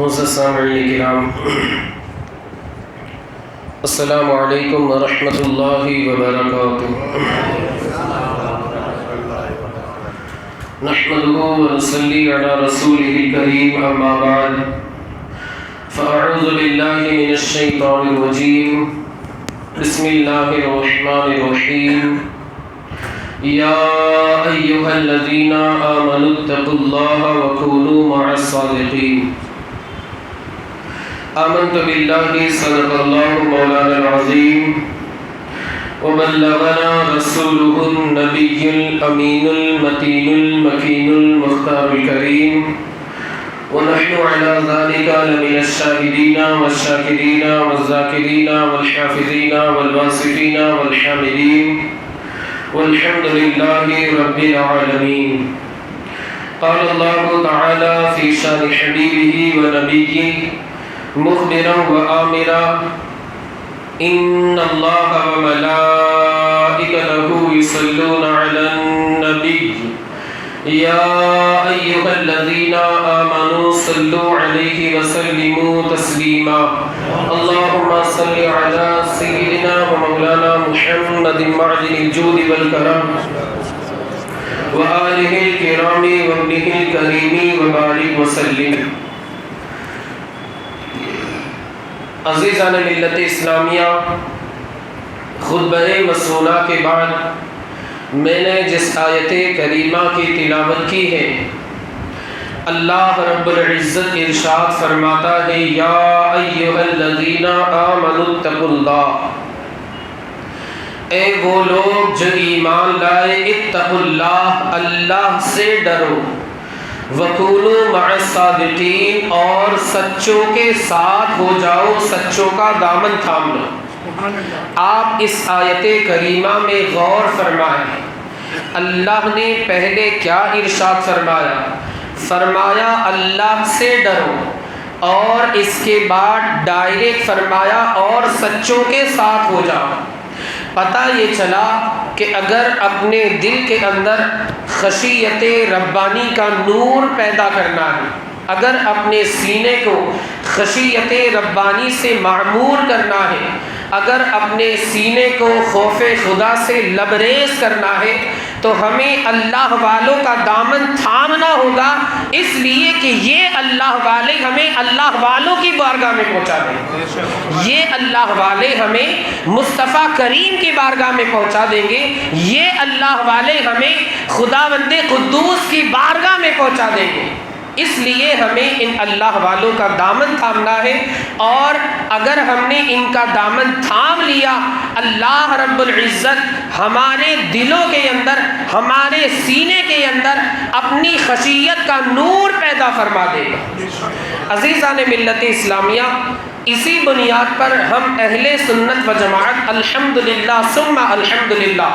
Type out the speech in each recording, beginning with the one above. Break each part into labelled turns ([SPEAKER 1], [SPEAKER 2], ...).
[SPEAKER 1] معزز سامعین کرام، السلام علیکم ورحمۃ اللہ وبرکاتہ۔ نحمده ونصلي على رسوله الكريم، اما بعد فاعوذ باللہ من الشیطان الرجیم، بسم اللہ الرحمن الرحیم۔ یا ایھا الذین آمنوا اتقوا اللہ وکونوا مع الصادقین۔ آمنت باللہ صدق اللہ مولانا العظیم وبلغنا رسولہ النبی الامین المتین المکین المختار الکریم، ونحن على ذلك لمن الشاهدين والشاكرين والذاكرين والحافظين والواصفين والحامدين، والحمد لله رب العالمين۔ قال الله تعالى في شان حبيبه ونبيه مخبرا وآمرا، إن الله وملائكته يصلون على النبي يا أيها الذين آمنوا صلوا عليه وسلموا تسليما، اللهم صل على سيدنا ومولانا محمد معدن الجود والكرم وآله الكرام وابنه الكريم وبارك وسلم۔ عزیزان ملت اسلامیہ، خطبہ مسنونہ کے بعد میں نے جس آیت کریمہ کی تلاوت کی ہے، اللہ رب العزت ارشاد فرماتا ہے، یا ایھا الذین آمنوا اتقوا اللہ، اے وہ لوگ جو ایمان لائے، اتقوا اللہ، اللہ سے ڈرو، وَكُونُوا مَعَ الصَّادِقِينَ، اور سچوں کے ساتھ ہو جاؤ، سچوں کا دامن تھام لو۔ آپ اس آیت کریمہ میں غور فرمائیں، اللہ نے پہلے کیا ارشاد فرمایا؟ فرمایا اللہ سے ڈرو، اور اس کے بعد ڈائریکٹ فرمایا اور سچوں کے ساتھ ہو جاؤ۔ پتہ یہ چلا کہ اگر اپنے دل کے اندر خشیت ربانی کا نور پیدا کرنا ہے، اگر اپنے سینے کو خشیت ربانی سے معمور کرنا ہے، اگر اپنے سینے کو خوف خدا سے لبریز کرنا ہے، تو ہمیں اللہ والوں کا دامن تھامنا ہوگا، اس لیے کہ یہ اللہ والے ہمیں اللہ والوں کی بارگاہ میں پہنچا دیں گے، یہ اللہ والے ہمیں مصطفیٰ کریم کی بارگاہ میں پہنچا دیں گے، یہ اللہ والے ہمیں خداوند قدوس کی بارگاہ میں پہنچا دیں گے۔ اس لیے ہمیں ان اللہ والوں کا دامن تھامنا ہے، اور اگر ہم نے ان کا دامن تھام لیا، اللہ رب العزت ہمارے دلوں کے اندر، ہمارے سینے کے اندر اپنی خشیت کا نور پیدا فرما دے گا۔ عزیزان ملت اسلامیہ، اسی بنیاد پر ہم اہل سنت و جماعت الحمدللہ ثم الحمدللہ،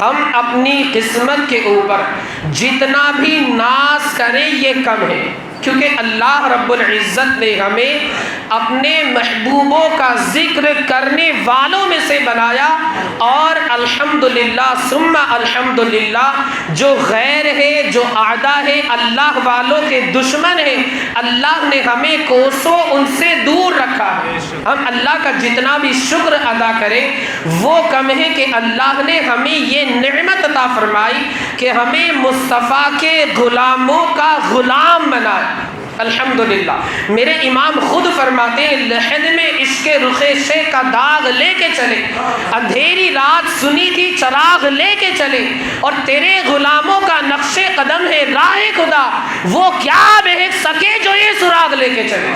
[SPEAKER 1] ہم اپنی قسمت کے اوپر جتنا بھی ناز کریں یہ کم ہے، کیونکہ اللہ رب العزت نے ہمیں اپنے محبوبوں کا ذکر کرنے والوں میں سے بنایا، اور الحمدللہ ثم الحمدللہ جو غیر ہے، جو اعداء ہے، اللہ والوں کے دشمن ہیں، اللہ نے ہمیں کوسوں ان سے دور رکھا ہے۔ ہم اللہ کا جتنا بھی شکر ادا کریں وہ کم ہے کہ اللہ نے ہمیں یہ نعمت عطا فرمائی کہ ہمیں مصطفیٰ کے غلاموں کا غلام بنایا۔ الحمدللہ، میرے امام خود فرماتے ہیں، لحد میں عشق رخ شے کا داغ لے کے چلے، اندھیری رات سنی تھی چراغ لے کے چلے، اور تیرے غلاموں کا نقش قدم ہے راہ خدا، وہ کیا بہک سکے جو یہ سراغ لے کے چلے۔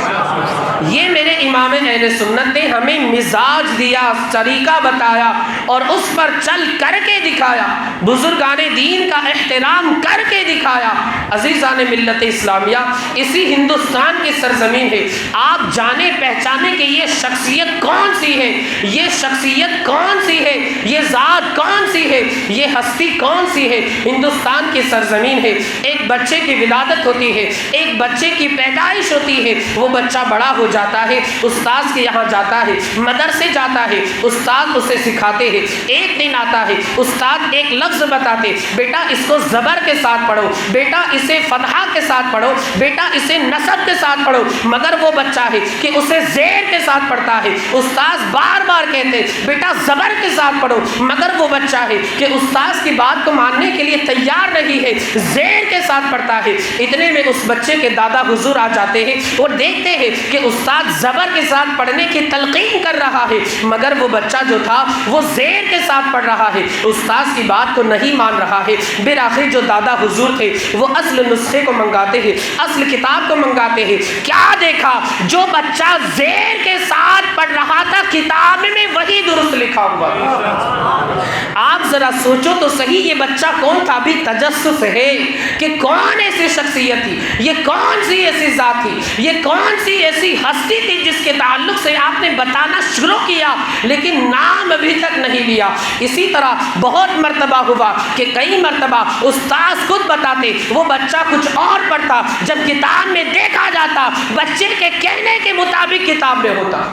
[SPEAKER 1] یہ میرے امام اہل سنت نے ہمیں مزاج دیا، طریقہ بتایا، اور اس پر چل کر کے دکھایا، بزرگان دین کا احترام کر کے دکھایا۔ عزیزان ملت اسلامیہ، اسی ہندوستان کی سرزمین ہے، آپ جانے پہچانے کہ یہ شخصیت کون سی ہے، یہ شخصیت کون سی ہے، یہ ذات کون سی ہے، یہ ہستی کون سی ہے۔ ہندوستان کی سرزمین ہے، ایک بچے کی ولادت ہوتی ہے، ایک بچے کی پیدائش ہوتی ہے، وہ بچہ بڑا ہو جاتا ہے، استاذ کے یہاں جاتا ہے، مدرسے جاتا ہے، استاد اسے سکھاتے ہیں، ایک دن آتا ہے، استاد ایک لفظ بتاتے، بیٹا اس کو زبر کے ساتھ پڑھو، بیٹا اسے فتحہ کے ساتھ پڑھو، بیٹا اسے اسے نصب کے ساتھ پڑھو، مگر وہ بچہ ہے کہ اسے زیر کے ساتھ پڑھتا ہے، استاذ بار بار کہتے بیٹا زبر کے ساتھ پڑھو، مگر وہ بچہ ہے کہ استاذ کی بات کو ماننے کے لیے تیار نہیں ہے، زیر کے ساتھ پڑھتا ہے۔ اتنے میں اس بچے کے دادا حضور آ جاتے ہیں اور دیکھتے ہیں کہ استاد زبر کے ساتھ پڑھنے کی تلقین کر رہا ہے، مگر وہ بچہ جو تھا وہ زیر کے ساتھ پڑھ رہا ہے، استاذ کی بات کو نہیں مان رہا ہے۔ بالآخر جو دادا حضور تھے وہ اصل نسخے کو منگاتے ہیں، اصل کتاب کو منگاتے ہیں۔ کیا دیکھا؟ جو بچہ زیر کے ساتھ پڑھ رہا تھا کتاب میں وہی درست لکھا ہوا تھا۔ آپ ذرا سوچو تو صحیح، یہ بچہ کون تھا؟ بھی تجسس ہے کہ کون ایسی شخصیت تھی، یہ کون سی ایسی ذات تھی، یہ کون سی ایسی ہستی تھی جس کے تعلق سے آپ نے بتانا شروع کیا لیکن نام ابھی تک نہیں لیا۔ اسی طرح بہت مرتبہ ہوا کہ کئی مرتبہ استاذ خود بتاتے وہ بچہ کچھ اور پڑھتا، جب کتاب میں دیکھا جاتا بچے کے کہنے کے مطابق کتاب میں ہوتا۔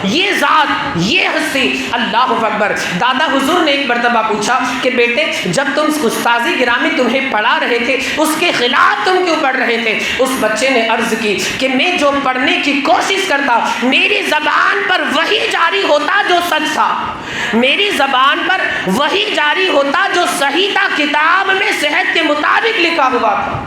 [SPEAKER 1] یہ ذات، یہ ہستی، اللہ اکبر۔ دادا حضور نے ایک مرتبہ پوچھا کہ بیٹے جب تم استاذی گرامی تمہیں پڑھا رہے تھے اس کے خلاف تم کیوں پڑھ رہے تھے؟ اس بچے نے عرض کی کہ میں جو پڑھنے کی کوشش کرتا میری زبان پر وہی جاری ہوتا جو سچ تھا، میری زبان پر وہی جاری ہوتا جو صحیح تھا، کتاب میں صحت کے مطابق لکھا ہوا تھا۔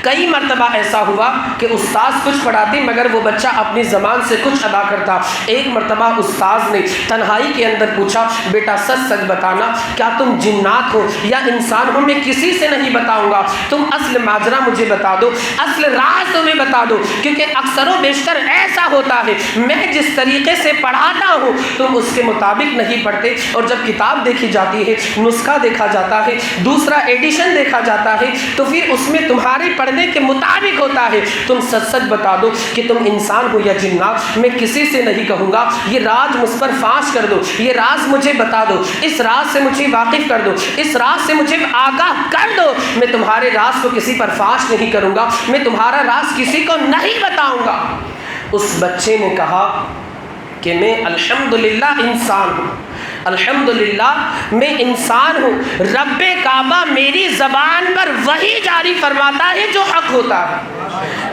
[SPEAKER 1] کئی مرتبہ ایسا ہوا کہ استاذ کچھ پڑھاتے مگر وہ بچہ اپنی زبان سے کچھ ادا کرتا۔ ایک مرتبہ استاذ نے تنہائی کے اندر پوچھا بیٹا سچ سچ بتانا کیا تم جنات ہو یا انسان ہو؟ میں کسی سے نہیں بتاؤں گا، تم اصل ماجرا مجھے بتا دو، اصل راز تمہیں بتا دو، کیونکہ اکثر و بیشتر ایسا ہوتا ہے میں جس طریقے سے پڑھاتا ہوں تم اس کے مطابق نہیں پڑھتے، اور جب کتاب دیکھی جاتی ہے، نسخہ دیکھا جاتا ہے، دوسرا ایڈیشن دیکھا جاتا ہے تو پھر اس میں تمہارے پڑھنے کے مطابق ہوتا ہے۔ تم سچ سچ بتا دو کہ تم انسان ہو یا جنات، میں کسی سے نہیں کہوں گا، یہ راز مجھ پر فاش کر دو، یہ راز مجھے بتا دو، اس راز سے مجھے واقف کر دو، اس راز سے مجھے آگاہ کر دو، میں تمہارے راز کو کسی پر فاش نہیں کروں گا، میں تمہارا راز کسی کو نہیں بتاؤں گا۔ اس بچے نے کہا کہ میں الحمدللہ انسان ہوں، الحمدللہ میں انسان ہوں، رب کعبہ میری زبان پر وہی جاری فرماتا ہے جو حق ہوتا ہے،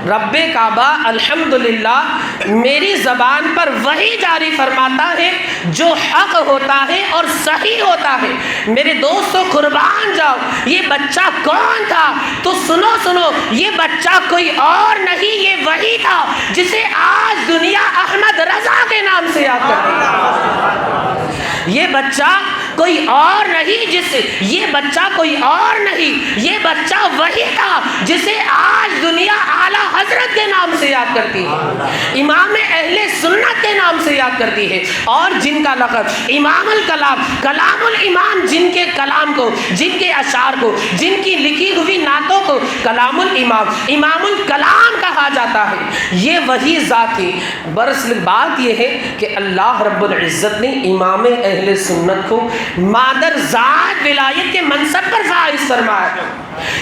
[SPEAKER 1] رب کعبہ الحمدللہ میری زبان پر وہی جاری فرماتا ہے جو حق ہوتا ہے اور صحیح ہوتا ہے۔ میرے دوستو قربان جاؤ، یہ بچہ کون تھا؟ تو سنو یہ بچہ کوئی اور نہیں، یہ وہی تھا جسے آج دنیا احمد رضا کے نام سے یاد کرتی ہے۔ یہ بچہ کوئی اور نہیں، یہ بچہ کوئی اور نہیں، یہ بچہ وہی تھا جسے آج دنیا اعلیٰ حضرت کے نام سے یاد کرتی ہے، امام اہل سنت کے نام سے یاد کرتی ہے، اور جن کا لقب امام الکلام، کلام الامام، جن کے کلام کو، جن کے اشعار کو، جن کی لکھی ہوئی نعتوں کو کلام الامام، امام الکلام کہا جاتا ہے، یہ وہی ذات تھی۔ دراصل بات یہ ہے کہ اللہ رب العزت نے امام اہل سنت کو مادر ذات ولایت کے منصب پر فائز فرمایا۔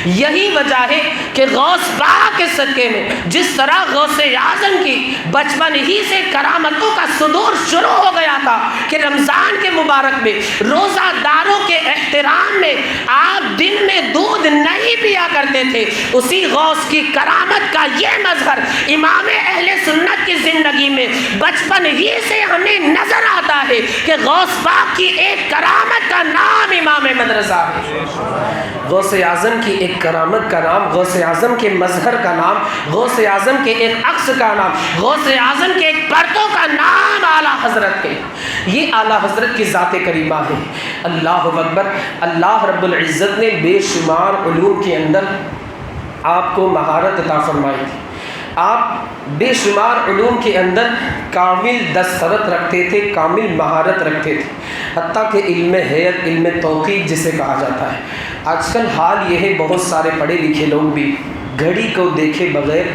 [SPEAKER 1] یہی وجہ ہے کہ غوث پاک کے صدقے میں جس طرح غوث اعظم کی بچپن ہی سے کرامتوں کا صدور شروع ہو گیا تھا کہ رمضان کے مبارک میں روزہ داروں کے احترام میں آپ دن میں دودھ نہیں پیا کرتے تھے، اسی غوث کی کرامت کا یہ مظہر امام اہل سنت کی زندگی میں بچپن ہی سے ہمیں نظر آتا ہے کہ غوث پاک کی ایک کرامت کا نام امام احمد رضا ہے، غوث اعظم کی ایک کرامت کا نام، غوث اعظم کے مظہر کا نام، غوث اعظم کے ایک عکس کا نام، غوث اعظم کے ایک پرتوں کا نام اعلیٰ حضرت ہے۔ یہ اعلیٰ حضرت کی ذات کریمہ ہے۔ اللہ اکبر۔ اللہ رب العزت نے بے شمار علوم کے اندر آپ کو مہارت عطا فرمائی تھی، آپ بے شمار علوم کے اندر کامل دسترت رکھتے تھے، کامل مہارت رکھتے تھے، حتیٰ کہ علم حیت، علم توقیق جسے کہا جاتا ہے۔ آج کل حال یہ ہے بہت سارے پڑھے لکھے لوگ بھی گھڑی کو دیکھے بغیر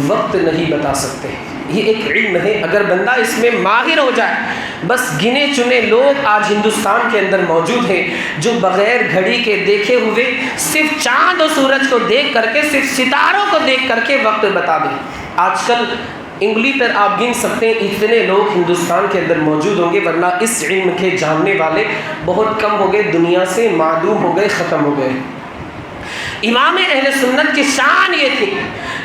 [SPEAKER 1] وقت نہیں بتا سکتے۔ یہ ایک علم ہے، اگر بندہ اس میں ماہر ہو جائے، بس گنے چنے لوگ آج ہندوستان کے اندر موجود ہیں جو بغیر گھڑی کے دیکھے ہوئے صرف چاند و سورج کو دیکھ کر کے، صرف ستاروں کو دیکھ کر کے وقت بتا دیں۔ آج کل انگلی پر آپ گن سکتے ہیں اتنے لوگ ہندوستان کے اندر موجود ہوں گے، ورنہ اس علم کے جاننے والے بہت کم ہو گئے، دنیا سے معدوم ہو گئے، ختم ہو گئے۔ امام اہل سنت کی شان یہ تھی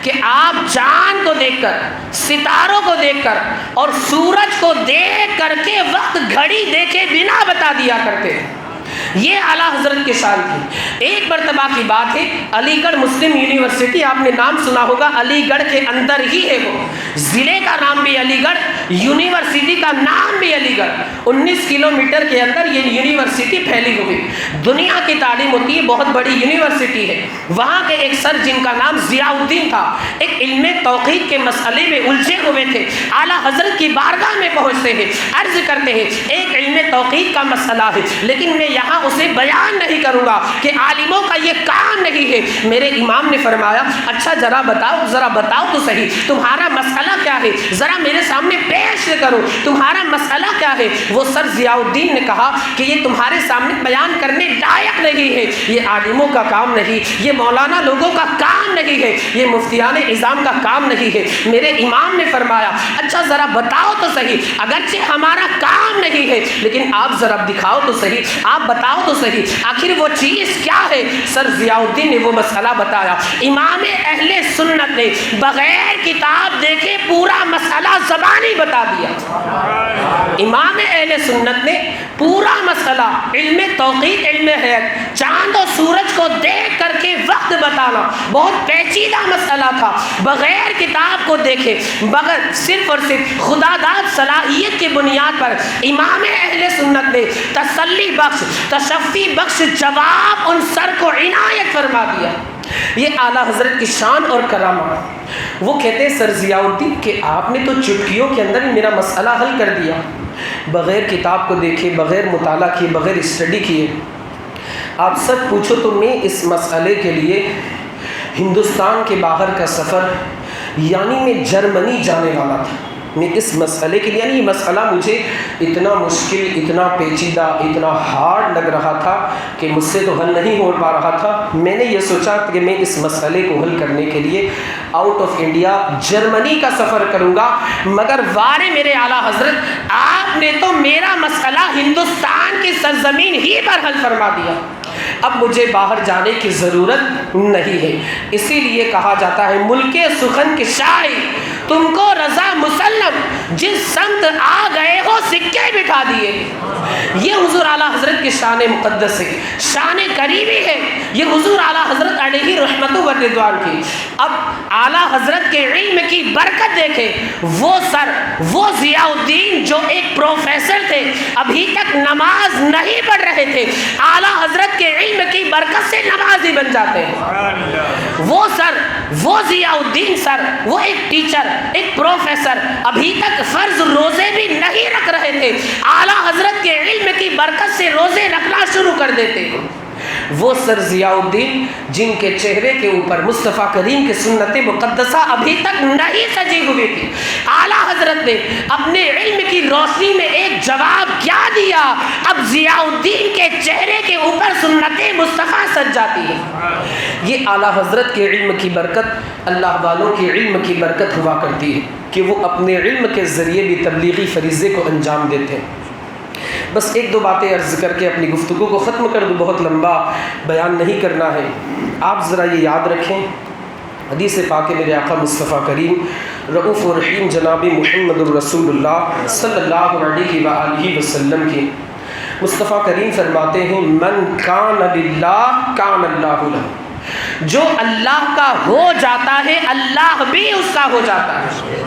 [SPEAKER 1] کہ آپ چاند کو دیکھ کر، ستاروں کو دیکھ کر اور سورج کو دیکھ کر کے وقت گھڑی دیکھے بنا بتا دیا کرتے تھے. یہ اعلیٰ حضرت کی شان تھی. ایک مرتبہ کی بات ہے، علی گڑھ مسلم یونیورسٹی، آپ نے نام سنا ہوگا، علی گڑھ کے اندر ہی ہے، وہ ضلع کا نام بھی علی گڑھ، یونیورسٹی کا نام بھی علی گڑھ. 19 کلومیٹر کے اندر یہ یونیورسٹی پھیلی ہوئی، دنیا کی تعلیم ہوتی ہے، بہت بڑی یونیورسٹی ہے. وہاں کے ایک سر جن کا نام ضیاء الدین تھا، ایک علم توحید کے مسئلے میں الجھے ہوئے تھے. اعلیٰ حضرت کی بارگاہ میں پہنچتے ہیں، عرض کرتے ہیں ایک علم توحید کا مسئلہ ہے، لیکن میں یہاں اسے بیان نہیں کروں گا کہ عالموں کا یہ کام نہیں ہے. میرے امام نے فرمایا اچھا ذرا بتاؤ تو صحیح، تمہارا مسئلہ کیا ہے، ذرا میرے سامنے پیش کرو، تمہارا مسئلہ کیا ہے. وہ سر ضیاء الدین نے کہا کہ یہ تمہارے سامنے بیان کرنے لائق نہیں ہے، یہ عالموں کا کام نہیں، یہ مولانا لوگوں کا کام نہیں ہے، یہ مفتیان نظام کا کام نہیں ہے. میرے امام نے فرمایا اچھا ذرا بتاؤ تو صحیح، اگرچہ ہمارا کام نہیں ہے لیکن آپ ذرا دکھاؤ تو صحیح، آپ بتاؤ تو صحیح، آخر وہ چیز کیا ہے. سر ضیاء الدین نے وہ مسئلہ بتایا. امام اہل سنت نے بغیر کتاب دیکھے پورا مسئلہ زبانی بتا دیا. امام اہل سنت نے پورا مسئلہ علم توحید، علم حیات، چاند و سورج کو دیکھ کر کے وقت بتانا بہت پیچیدہ مسئلہ تھا، بغیر کتاب کو دیکھے، بغیر صرف اور صرف خدا داد صلاحیت کی بنیاد پر امام اہل سنت نے تسلی بخش، تشفی بخش جواب ان سر کو عنایت فرما دیا. یہ اعلیٰ حضرت کی شان اور کرامت. وہ کہتے ہیں سر ضیاء الدین کہ آپ نے تو چٹکیوں کے اندر ہی میرا مسئلہ حل کر دیا، بغیر کتاب کو دیکھے، بغیر مطالعہ کیے، بغیر اسٹڈی کیے. آپ سچ پوچھو تو میں اس مسئلے کے لیے ہندوستان کے باہر کا سفر، یعنی میں جرمنی جانے والا تھا. میں اس مسئلے کے لیے، یعنی یہ مسئلہ مجھے اتنا مشکل، اتنا پیچیدہ، اتنا ہارڈ لگ رہا تھا کہ مجھ سے تو حل نہیں ہو پا رہا تھا. میں نے یہ سوچا کہ میں اس مسئلے کو حل کرنے کے لیے آؤٹ آف انڈیا جرمنی کا سفر کروں گا. مگر وارے میرے اعلیٰ حضرت، آپ نے تو میرا مسئلہ ہندوستان کی سرزمین ہی پر حل فرما دیا. اب مجھے باہر جانے کی ضرورت نہیں ہے. اسی لیے کہا جاتا ہے ملک سخن کے شاہی تم کو رضا مسلم، جس سمت آ گئے ہو سکے بٹھا دیے. یہ حضور اعلیٰ حضرت کی شان مقدس ہے، شان قریبی ہے. یہ حضور اعلیٰ حضرت علیہ رحمت و رضوان کی. اب اعلیٰ حضرت کے علم کی برکت دیکھیں. وہ سر، وہ ضیاء الدین جو ایک پروفیسر تھے، ابھی تک نماز نہیں پڑھ رہے تھے، اعلیٰ حضرت کے علم کی برکت سے نمازی بن جاتے ہیں. وہ سر، وہ ضیاء الدین سر، وہ ایک ٹیچر، ایک پروفیسر، ابھی تک فرض روزے بھی نہیں رکھ رہے تھے، اعلیٰ حضرت کے علم کی برکت سے روزے رکھنا شروع کر دیتے. وہ سر ضیاء الدین جن کے چہرے کے اوپر مصطفیٰ کریم کی سنت مقدسہ ابھی تک نہیں سجی ہوئی تھی، اعلیٰ حضرت نے اپنے علم کی روشنی میں ایک جواب کیا دیا. اب ضیاء الدین کے چہرے کے اوپر سنت مصطفیٰ سج جاتی ہے. یہ اعلیٰ حضرت کے علم کی برکت، اللہ والوں کے علم کی برکت ہوا کرتی ہے کہ وہ اپنے علم کے ذریعے بھی تبلیغی فریضے کو انجام دیتے ہیں. بس ایک دو باتیں عرض کر کے اپنی گفتگو کو ختم کر دوں، بہت لمبا بیان نہیں کرنا ہے. آپ ذرا یہ یاد رکھیں، حدیث پاک میرے آقا مصطفیٰ کریم رؤوف و رحیم جناب محمد الرسول اللہ صلی اللہ علیہ وآلہ وسلم کی. مصطفیٰ کریم فرماتے ہیں من کان للہ کان اللہ لہ. جو اللہ کا ہو جاتا ہے اللہ بھی اس کا ہو جاتا ہے.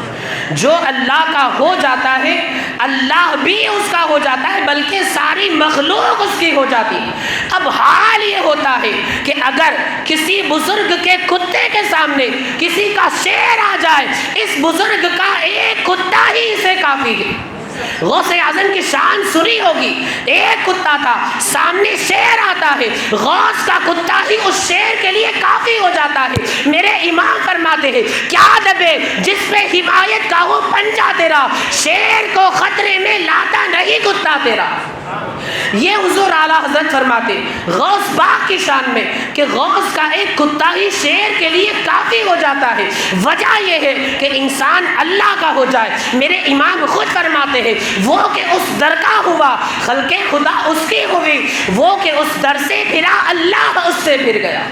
[SPEAKER 1] جو اللہ کا ہو جاتا ہے اللہ بھی اس کا ہو جاتا ہے، بلکہ ساری مخلوق اس کی ہو جاتی ہے. اب حال یہ ہوتا ہے کہ اگر کسی بزرگ کے کتے کے سامنے کسی کا شیر آ جائے، اس بزرگ کا ایک کتا ہی اسے کافی ہے. غوث اعظم کی شان سنی ہوگی، ایک کتا تھا، سامنے شیر آتا ہے، غوث کا کتا ہی اس شیر کے لیے کافی ہو جاتا ہے. میرے امام فرماتے ہیں کیا دبے جس پہ حمایت کا وہ پنجہ تیرا، شیر کو خطرے میں لاتا نہیں کتا تیرا. یہ حضور اعلیٰ حضرت فرماتے غوث پاک کی شان میں کہ غوث کا ایک کتا ہی شیر کے لیے کافی ہو جاتا ہے. وجہ یہ ہے کہ انسان اللہ کا ہو جائے. میرے امام خود فرماتے ہیں وہ کہ اس در کا ہوا خلق خدا اس کی ہوئی، وہ کہ اس در سے پھرا اللہ اس سے پھر گیا.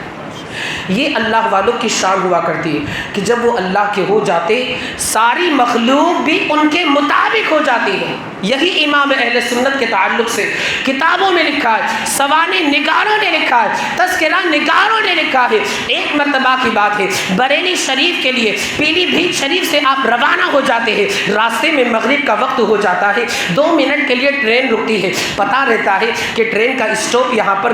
[SPEAKER 1] یہ اللہ والوں کی شان ہوا کرتی ہے کہ جب وہ اللہ کے ہو جاتے ساری مخلوق بھی ان کے مطابق ہو جاتی ہے. یہی امام اہل سنت کے تعلق سے کتابوں میں لکھا ہے، سوانح نگاروں نے لکھا ہے، تذکرہ نگاروں نے لکھا ہے. ایک مرتبہ کی بات ہے، بریلی شریف کے لیے پیلی بھیت شریف سے آپ روانہ ہو جاتے ہیں، راستے میں مغرب کا وقت ہو جاتا ہے، 2 منٹ کے لیے ٹرین رکتی ہے. پتہ رہتا ہے کہ ٹرین کا اسٹاپ یہاں پر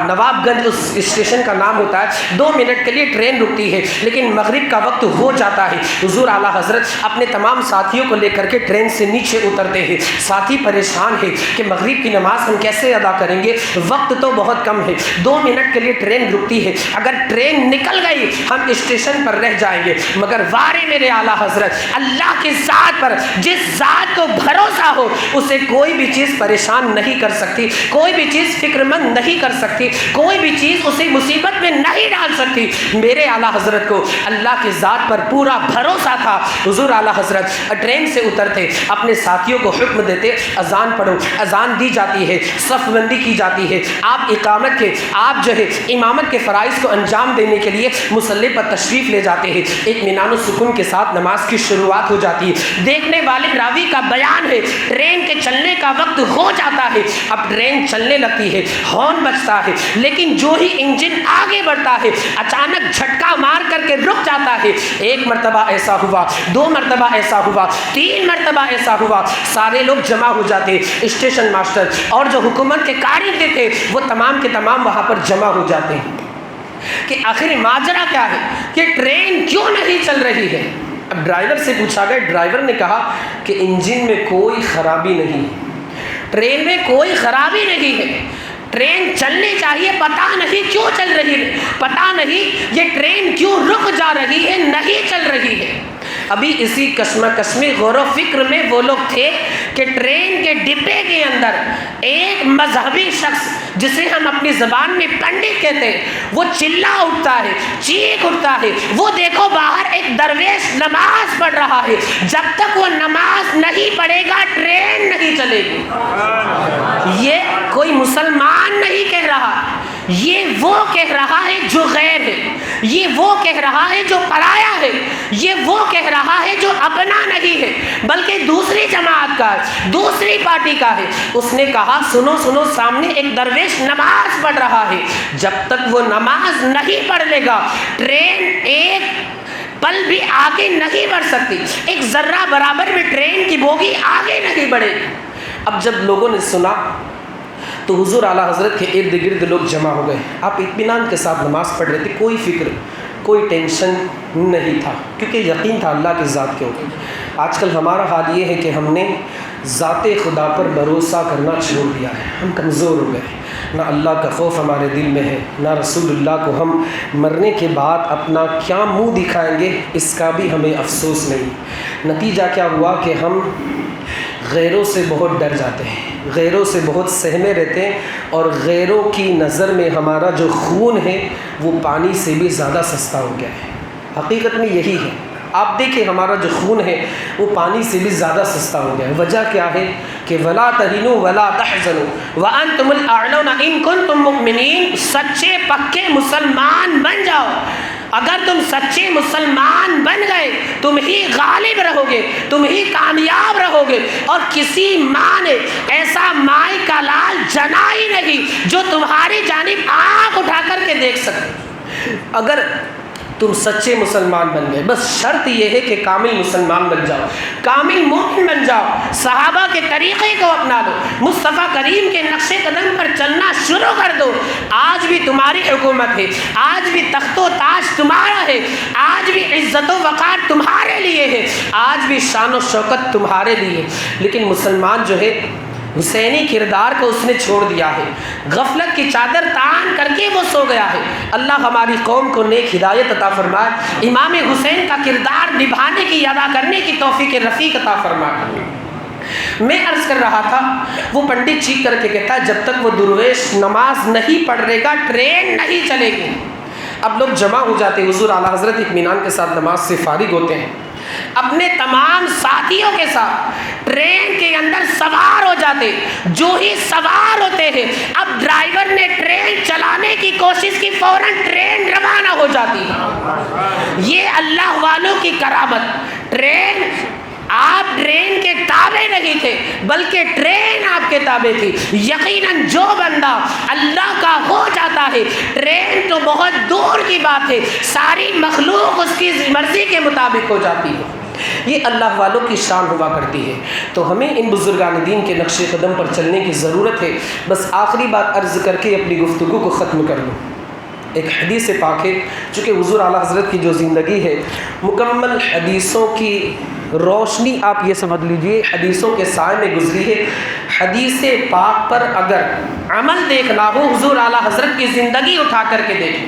[SPEAKER 1] نواب گنج اس اسٹیشن کا نام ہوتا ہے، 2 منٹ کے لیے ٹرین رکتی ہے، لیکن مغرب کا وقت ہو جاتا ہے. حضور اعلیٰ حضرت اپنے تمام ساتھیوں کو لے کر کے ٹرین سے نیچے اترتے ہیں. ساتھی پریشان ہے کہ مغرب کی نماز ہم کیسے ادا کریں گے، وقت تو بہت کم ہے، 2 منٹ کے لیے ٹرین رکتی ہے، اگر ٹرین نکل گئی ہم اسٹیشن پر رہ جائیں گے. مگر وارے میرے اعلیٰ حضرت، اللہ کی ذات پر جس ذات کو بھروسہ ہو اسے کوئی بھی چیز پریشان نہیں کر سکتی، کوئی بھی چیز فکر مند نہیں کر سکتی، کوئی بھی چیز اسے مصیبت میں نہیں ڈال سکتی. میرے اعلیٰ حضرت کو اللہ کی ذات پر پورا بھروسہ تھا. حضور اعلیٰ حضرت ٹرین سے اترتے، اپنے ساتھیوں کو حکم دیتے اذان پڑھو. اذان دی جاتی ہے، صف بندی کی جاتی ہے، آپ آپ جو ہے امامت کے فرائض کو انجام دینے کے لیے مصلی پر تشریف لے جاتے ہیں. اطمینان و سکون کے ساتھ نماز کی شروعات ہو جاتی ہے. دیکھنے والے راوی کا بیان ہے، ٹرین کے چلنے کا وقت ہو جاتا ہے، اب ٹرین چلنے لگتی ہے، ہارن بجتا ہے، لیکن جو ہی انجن آگے بڑھتا ہے اچانک جھٹکا مار کر کے رک جاتا ہے. 1 مرتبہ ایسا ہوا، 2 مرتبہ ایسا ہوا، 3 مرتبہ ایسا ہوا. سارے لوگ جمع ہو جاتے، اسٹیشن ماسٹر اور جو حکومت کے کارندے تھے وہ تمام کے تمام وہاں پر جمع ہو جاتے ہیں کہ آخر ماجرا کیا ہے، کہ ٹرین کیوں نہیں چل رہی ہے. اب ڈرائیور سے پوچھا گیا، ڈرائیور نے کہا کہ انجن میں کوئی خرابی نہیں، ٹرین میں کوئی خرابی نہیں ہے، ٹرین چلنی چاہیے، پتہ نہیں کیوں چل رہی ہے، پتہ نہیں یہ ٹرین کیوں رک جا رہی ہے، نہیں چل رہی ہے. ابھی اسی کشمکش میں غور و فکر میں وہ لوگ تھے کہ ٹرین کے ڈبے کے اندر ایک مذہبی شخص جسے ہم اپنی زبان میں پنڈت کہتے ہیں وہ چلا اٹھتا ہے، چیخ اٹھتا ہے، وہ دیکھو باہر ایک درویش نماز پڑھ رہا ہے، جب تک وہ نماز نہیں پڑھے گا ٹرین نہیں چلے گی. یہ کوئی مسلمان نہیں کہہ رہا، یہ وہ کہہ رہا ہے جو غیر ہے، یہ وہ کہہ رہا ہے جو پرایا ہے، یہ وہ کہہ رہا ہے جو اپنا نہیں ہے بلکہ دوسری جماعت کا ہے، دوسری پارٹی کا ہے. اس نے کہا سنو سنو، سامنے ایک درویش نماز پڑھ رہا ہے، جب تک وہ نماز نہیں پڑھ لے گا ٹرین ایک پل بھی آگے نہیں بڑھ سکتی، ایک ذرہ برابر بھی ٹرین کی بوگی آگے نہیں بڑھے گی. اب جب لوگوں نے سنا تو حضور اعلیٰ حضرت کے ارد گرد لوگ جمع ہو گئے. آپ اطمینان کے ساتھ نماز پڑھ رہے تھے، کوئی فکر کوئی ٹینشن نہیں تھا، کیونکہ یقین تھا اللہ کی ذات کے اوپر. آج کل ہمارا حال یہ ہے کہ ہم نے ذات خدا پر بھروسہ کرنا چھوڑ دیا ہے، ہم کمزور ہو گئے، نہ اللہ کا خوف ہمارے دل میں ہے، نہ رسول اللہ کو ہم مرنے کے بعد اپنا کیا منہ دکھائیں گے اس کا بھی ہمیں افسوس نہیں. نتیجہ کیا ہوا کہ ہم غیروں سے بہت ڈر جاتے ہیں، غیروں سے بہت سہمے رہتے ہیں، اور غیروں کی نظر میں ہمارا جو خون ہے وہ پانی سے بھی زیادہ سستا ہو گیا ہے. حقیقت میں یہی ہے، آپ دیکھیں ہمارا جو خون ہے وہ پانی سے بھی زیادہ سستا ہو گیا ہے. وجہ کیا ہے کہ ولا تہنوا ولا تحزنوا وانتم الاعلون ان کنتم مؤمنین. سچے پکے مسلمان بن جاؤ، اگر تم سچے مسلمان بن گئے تم ہی غالب رہو گے، تم ہی کامیاب رہو گے. اور کسی ماں نے ایسا مائی کا لال جنا ہی نہیں جو تمہاری جانب آنکھ اٹھا کر کے دیکھ سکے. اگر تم سچے مسلمان بن گئے، بس شرط یہ ہے کہ کامل مسلمان بن جاؤ، کامل مومن بن جاؤ، صحابہ کے طریقے کو اپنا لو، مصطفیٰ کریم کے نقش قدم پر چلنا شروع کر دو. آج بھی تمہاری حکومت ہے، آج بھی تخت و تاج تمہارا ہے، آج بھی عزت و وقار تمہارے لیے ہے، آج بھی شان و شوکت تمہارے لیے. لیکن مسلمان جو ہے حسینی کردار کو اس نے چھوڑ دیا ہے، غفلت کی چادر تان کر کے وہ سو گیا ہے. اللہ ہماری قوم کو نیک ہدایت عطا فرمائے، امام حسین کا کردار نبھانے کی، ادا کرنے کی توفیق رفیق عطا فرمائے. میں عرض کر رہا تھا وہ پنڈت چیخ کر کے کہتا ہے جب تک وہ درویش نماز نہیں پڑھ رہے گا ٹرین نہیں چلے گی. اب لوگ جمع ہو جاتے، حضور اعلیٰ حضرت اطمینان کے ساتھ نماز سے فارغ ہوتے ہیں، اپنے تمام ساتھیوں کے ساتھ ٹرین کے اندر سوار ہو جاتے، جو ہی سوار ہوتے ہیں اب ڈرائیور نے ٹرین چلانے کی کوشش کی، فوراً ٹرین روانہ ہو جاتی ہے۔ یہ اللہ والوں کی کرامت۔ آپ ٹرین کے تابع نہیں تھے بلکہ ٹرین آپ کے تابع تھی۔ یقیناً جو بندہ اللہ کا ہو جاتا ہے، ٹرین تو بہت دور کی بات ہے، ساری مخلوق اس کی مرضی کے مطابق ہو جاتی ہے۔ یہ اللہ والوں کی شان ہوا کرتی ہے۔ تو ہمیں ان بزرگان دین کے نقش قدم پر چلنے کی ضرورت ہے۔ بس آخری بات عرض کر کے اپنی گفتگو کو ختم کر لوں۔ ایک حدیث پاک ہے، چونکہ حضور اعلیٰ حضرت کی جو زندگی ہے مکمل حدیثوں کی روشنی، آپ یہ سمجھ لیجئے حدیثوں کے سائے میں گزری ہے۔ حدیث پاک پر اگر عمل دیکھنا ہو، حضور اعلیٰ حضرت کی زندگی اٹھا کر کے دیکھیں۔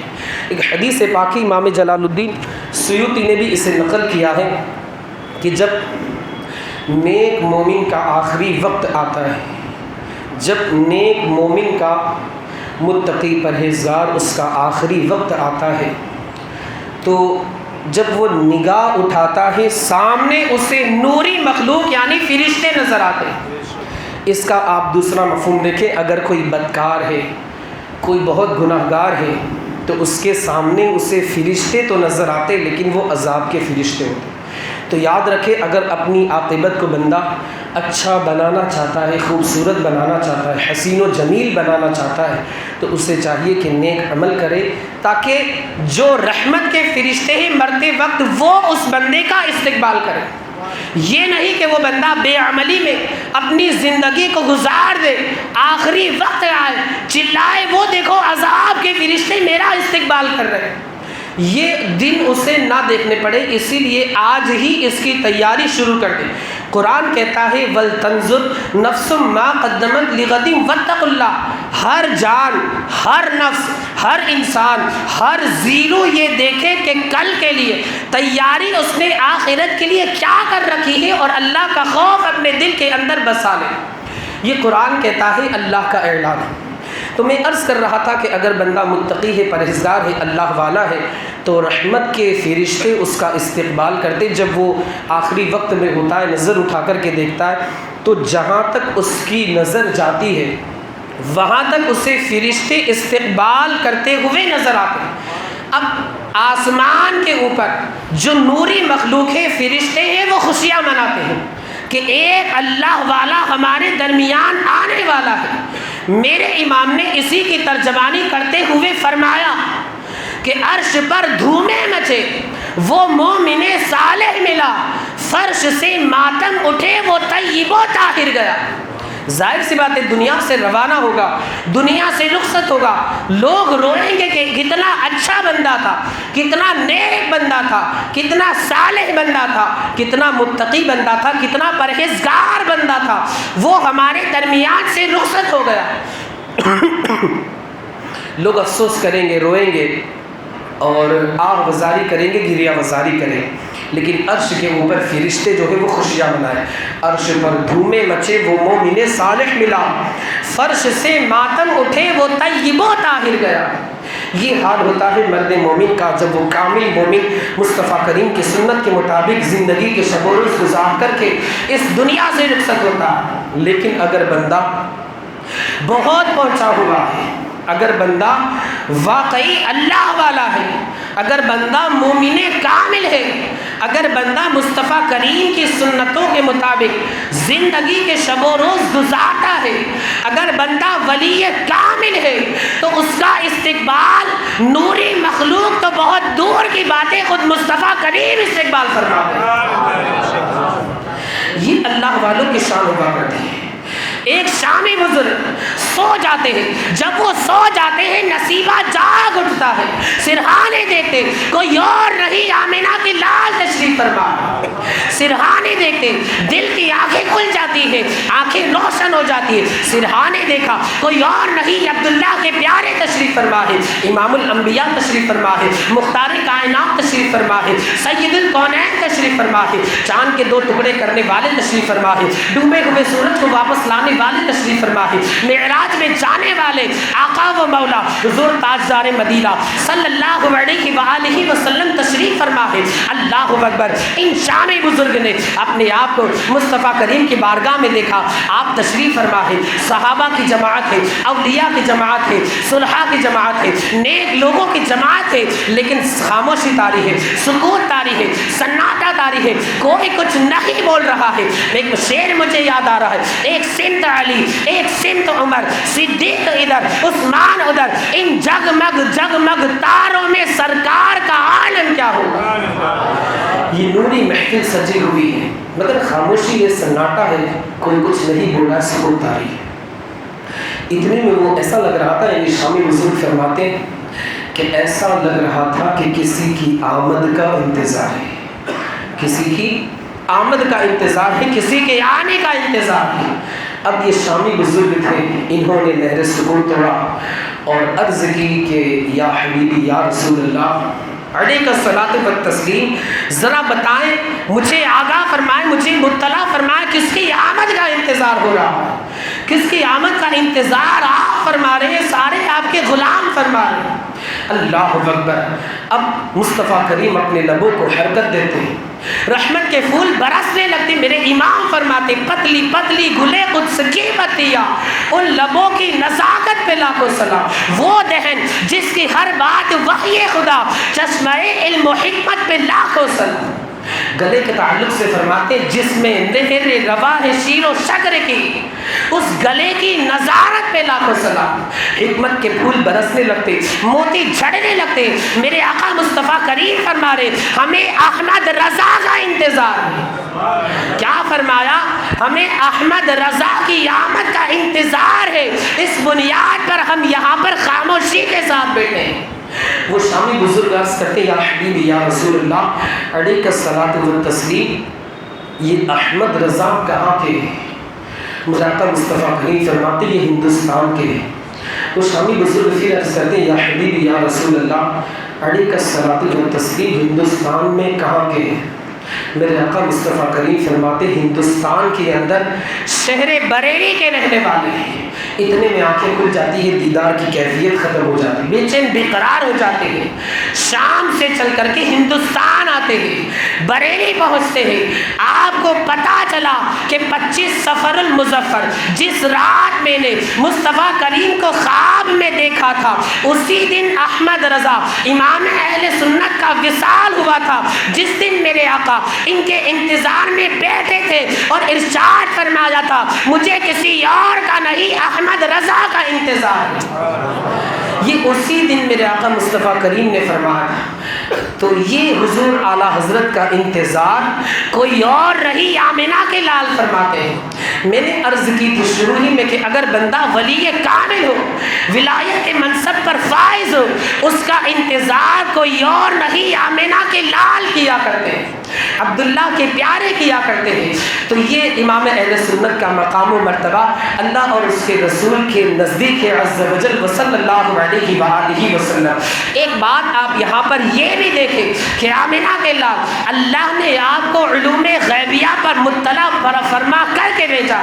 [SPEAKER 1] ایک حدیث پاکی امام جلال الدین سیوطی نے بھی اسے نقل کیا ہے کہ جب نیک مومن کا آخری وقت آتا ہے، جب نیک مومن کا متقی پرہیزگار اس کا آخری وقت آتا ہے، تو جب وہ نگاہ اٹھاتا ہے سامنے اسے نوری مخلوق یعنی فرشتے نظر آتے ہیں۔ اس کا آپ دوسرا مفہوم دیکھیں، اگر کوئی بدکار ہے، کوئی بہت گناہ گار ہے، تو اس کے سامنے اسے فرشتے تو نظر آتے لیکن وہ عذاب کے فرشتے ہوتے۔ تو یاد رکھے، اگر اپنی عاقبت کو بندہ اچھا بنانا چاہتا ہے، خوبصورت بنانا چاہتا ہے، حسین و جمیل بنانا چاہتا ہے، تو اسے چاہیے کہ نیک عمل کرے تاکہ جو رحمت کے فرشتے ہیں مرتے وقت وہ اس بندے کا استقبال کرے۔ یہ نہیں کہ وہ بندہ بے عملی میں اپنی زندگی کو گزار دے، آخری وقت آئے چلائے وہ دیکھو عذاب کے فرشتے میرا استقبال کر رہے ہیں، یہ دن اسے نہ دیکھنے پڑے۔ اسی لیے آج ہی اس کی تیاری شروع کر دیں۔ قرآن کہتا ہے وَلْتَنْظُرْ نَفْسٌ مَا قَدَّمَتْ لِغَدٍ وَاتَّقُوا اللَّهَ، ہر جان، ہر نفس، ہر انسان، ہر زیرو یہ دیکھے کہ کل کے لیے تیاری اس نے آخرت کے لیے کیا کر رکھی ہے اور اللہ کا خوف اپنے دل کے اندر بسا لے۔ یہ قرآن کہتا ہے، اللہ کا اعلان ہے۔ تو میں عرض کر رہا تھا کہ اگر بندہ متقی ہے، پرہیزگار ہے، اللہ والا ہے، تو رحمت کے فرشتے اس کا استقبال کرتے۔ جب وہ آخری وقت میں ہوتا ہے، نظر اٹھا کر کے دیکھتا ہے، تو جہاں تک اس کی نظر جاتی ہے وہاں تک اسے فرشتے استقبال کرتے ہوئے نظر آتے ہیں۔ اب آسمان کے اوپر جو نوری مخلوق ہے، فرشتے ہیں، وہ خوشیاں مناتے ہیں کہ ایک اللہ والا ہمارے درمیان آنے والا ہے۔ میرے امام نے اسی کی ترجمانی کرتے ہوئے فرمایا کہ عرش پر دھومیں مچے، وہ مومن صالح ملا، فرش سے ماتم اٹھے، وہ طیب و طاہر گیا۔ ظاہر سی بات ہے، دنیا سے روانہ ہوگا، دنیا سے رخصت ہوگا، لوگ روئیں گے کہ کتنا اچھا بندہ تھا، کتنا نیک بندہ تھا، کتنا صالح بندہ تھا، کتنا متقی بندہ تھا، کتنا پرہیزگار بندہ تھا، وہ ہمارے درمیان سے رخصت ہو گیا۔ لوگ افسوس کریں گے، روئیں گے اور آہ وزاری کریں گے، گریہ وزاری کریں گے، لیکن عرش کے اوپر فرشتے جو ہے وہ خوشیاں منائیں۔ عرش پر دھومیں مچے، وہ مومن صالح ملا، فرش سے ماتم اٹھے، وہ طیب و طاہر گیا۔ یہ حال ہوتا ہے مرد مومن کا جب وہ کامل مومن مصطفیٰ کریم کی سنت کے مطابق زندگی کے شب و روز گزار کر کے اس دنیا سے رخصت ہوتا ہے۔ لیکن اگر بندہ بہت پہنچا ہوا ہے، اگر بندہ واقعی اللہ والا ہے، اگر بندہ مومن کامل ہے، اگر بندہ مصطفیٰ کریم کی سنتوں کے مطابق زندگی کے شب و روز گزارتا ہے، اگر بندہ ولی کامل ہے، تو اس کا استقبال نوری مخلوق تو بہت دور کی باتیں خود مصطفیٰ کریم استقبال فرماتے ہیں۔ یہ اللہ والوں کی شان ہوا کرتی ہے۔ ایک شامی بزرگ سو جاتے ہیں، جب وہ سو جاتے ہیں نصیبہ جاگ اٹھتا ہے، سرہانے دیکھتے کوئی اور نہیں، آمینہ کی لال تشریف فرما، سرہانے دیکھتے دل کی آنکھیں کھل جاتی ہے، آنکھیں روشن ہو جاتی ہے، سرہانے دیکھا کوئی اور نہیں، عبداللہ کے پیارے تشریف فرما ہے، امام الانبیاء تشریف فرما ہے، مختار کائنات تشریف فرما ہے، سید الکونین تشریف فرما ہے، چاند کے 2 ٹکڑے کرنے والے تشریف فرما ہے، ڈوبے ہوئے سورج کو واپس لانے والے تشریف فرما ہے، معراج معراج میں جانے والے آقا و مولا حضور تاجدار مدینہ صلی اللہ علیہ وآلہ وسلم تشریف فرما ہے۔ اللہ اکبر، ان شامی بزرگ نے اپنے آپ کو مصطفیٰ کریم کی بارگاہ میں دیکھا، آپ تشریف فرما ہے، صحابہ کی جماعت ہے، اولیاء کی جماعت ہے، صلحاء کی جماعت ہے، نیک لوگوں کی جماعت ہے، لیکن خاموشی طاری ہے، سکوت طاری ہے، سناٹا طاری ہے، کوئی کچھ نہیں بول رہا ہے۔ ایک شعر مجھے یاد آ رہا ہے، ایک سمت علی، ایک سمت عمر، صدیق ادھر، عثمان ادھر، ان جگمگ جگمگ تاروں میں سرکار کا عالم کیا ہوگا۔ یہ نوری محفل سجی ہوئی ہے، مگر خاموشی ہے، سناٹا ہے، کوئی کچھ نہیں بولا، سکوت طاری ہے۔ اتنے میں وہ ایسا لگ رہا تھا، یعنی شامی بزرگ فرماتے ہیں کہ ایسا لگ رہا تھا کہ کسی کی آمد کا انتظار ہے، کسی کی آمد کا انتظار ہے، کسی کے آنے کا انتظار ہے۔ اب یہ شامی بزرگ تھے، انہوں نے نہر سکون توڑا اور عرض کی کہ یا حبیبی یا رسول اللہ علیہ الصلاۃ والتسلیم، ذرا بتائیں، مجھے آگاہ فرمائیں، مجھے مطلع فرمائیں، کس کی آمد کا انتظار ہو رہا ہے، کس کی آمد کا انتظار آپ فرما رہے ہیں، سارے آپ کے غلام فرما رہے ہیں۔ اللہ اکبر، اب مصطفیٰ کریم اپنے لبوں کو حرکت دیتے ہیں، رحمت کے پھول برسنے لگتے۔ میرے امام فرماتے پتلی پتلی گلے قدس کی پتیاں، ان لبوں کی نزاکت پہ لاکھوں سلام، وہ دہن جس کی ہر بات وحی خدا، چشمہ علم و حکمت پہ لاکھوں سلام۔ گلے کے تعلق سے فرماتے جس میں نہر رواں ہے شیر و شکر کی، اس گلے کی نظارت پہ لاکھوں سلام۔ حکمت کے پھول برسنے لگتے، موتی جھڑنے لگتے۔ میرے آقا مصطفیٰ کریم فرما رہے ہمیں احمد رضا کا انتظار ہے۔ کیا فرمایا؟ ہمیں احمد رضا کی آمد کا انتظار ہے، اس بنیاد پر ہم یہاں پر خاموشی کے ساتھ بیٹھے ہیں۔ وہ شامی بزرگ عرض کرتے یا حبیبی یا رسول اللہ علیہ الصلاۃ والتسلیم، یہ احمد رضا کہاں کے ہیں؟ مجھے مصطفیٰ کریم فرماتے یہ ہندوستان کے ہیں۔ وہ شامی بزرگ پھر عرض کرتے یا حبیبی یا رسول اللہ علیہ الصلاۃ والتسلیم، ہندوستان میں کہاں کے ہیں؟ میرے آقا مصطفیٰ کریم فرماتے ہندوستان کے اندر شہر بریلی کے رہنے والے ہیں۔ اتنے میں آنکھیں کھل جاتی ہے، دیدار کی کیفیت ختم ہو جاتی ہے، بے چین بے قرار ہو جاتے ہیں۔ شام سے چل کر کے ہندوستان آتے ہیں، بریلی پہنچتے ہیں۔ آپ کو پتا چلا کہ 25 صفر المظفر جس رات میں نے مصطفیٰ کریم کو خواب میں دیکھا تھا، اسی دن احمد رضا امام اہل سنت کا وصال ہوا تھا، جس دن میرے آقا ان کے انتظار میں بیٹھے تھے اور ارشاد فرمایا تھا مجھے کسی اور کا نہیں احمد رضا کا انتظار ہے۔ یہ اسی دن میرے آقا مصطفیٰ کریم نے فرمایا تھا۔ تو یہ حضور اعلیٰ حضرت کا انتظار کوئی اور نہیں، آمنہ کے لال فرماتے ہیں۔ میں نے عرض کی تھی شروع ہی میں کہ اگر بندہ ولی کامل ہو، ولایت منصب پر فائز ہو، اس کا انتظار کوئی اور نہیں، آمنہ کے لال کیا کرتے ہیں، عبداللہ کے پیارے کیا کرتے ہیں۔ تو یہ امام اہل سنت کا مقام و مرتبہ اللہ اور اس کے رسول کے نزدیک عز و جل صلی اللہ علیہ وآلہ وسلم۔ ایک بات آپ یہاں پر یہ بھی دیکھیں کہ آمنہ کے لال اللہ نے آپ کو علوم غیبیہ پر مطلع فرما کر کے بھیجا،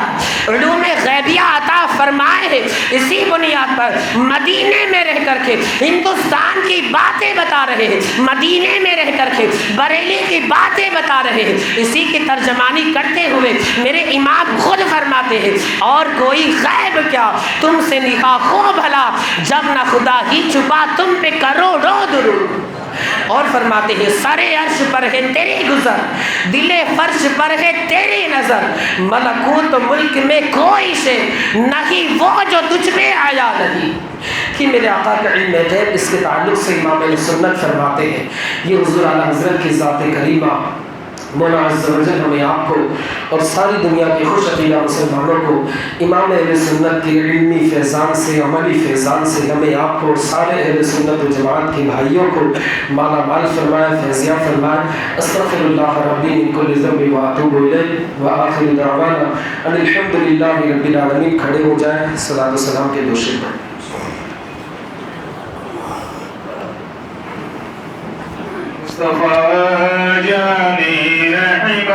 [SPEAKER 1] علوم غیبیہ عطا فرمائے ہیں۔ اسی بنیاد پر مدینے میں رہ کر کے ہندوستان کی باتیں بتا رہے ہیں، مدینے میں رہ کر کے بریلی کی باتیں بتا رہے ہیں۔ اسی کی ترجمانی کرتے ہوئے میرے امام خود فرماتے ہیں اور کوئی غیب کیا تم سے نہا ہو بھلا، جب نہ خدا ہی چھپا تم پہ کروڑوں درود۔ اور فرماتے ہیں سر عرش پر ہے تیری گزر، دل فرش پر ہے تیری نظر، ملکوت ملک میں کوئی شے نہیں وہ جو تجھ میں آیا نہیں۔ کہ میرے آقا کا علم غیب، اس کے تعلق سے امام اہل سنت فرماتے ہیں یہ حضور اعلیٰ حضرت کی ذات کریمہ مولا عز و جل ہمیں آپ کو اور ساری دنیا کے خوش عقیدہ مسلمانوں کو امام اہل سنت کے علمی فیضان سے، عملی فیضان سے ہمیں آپ کو اور سارے اہل سنت و جماعت کے بھائیوں کو مالا مال فرمائے، فیضیاں فرمائے۔ استغفر اللہ ربی من کل ذنب واتوب الیہ وآخر دعوانا ان الحمد للہ رب العالمین۔ کھڑے ہو جائیں، صلاۃ و سلام کے دوشے پر۔
[SPEAKER 2] مصطفیٰ جانی رحمت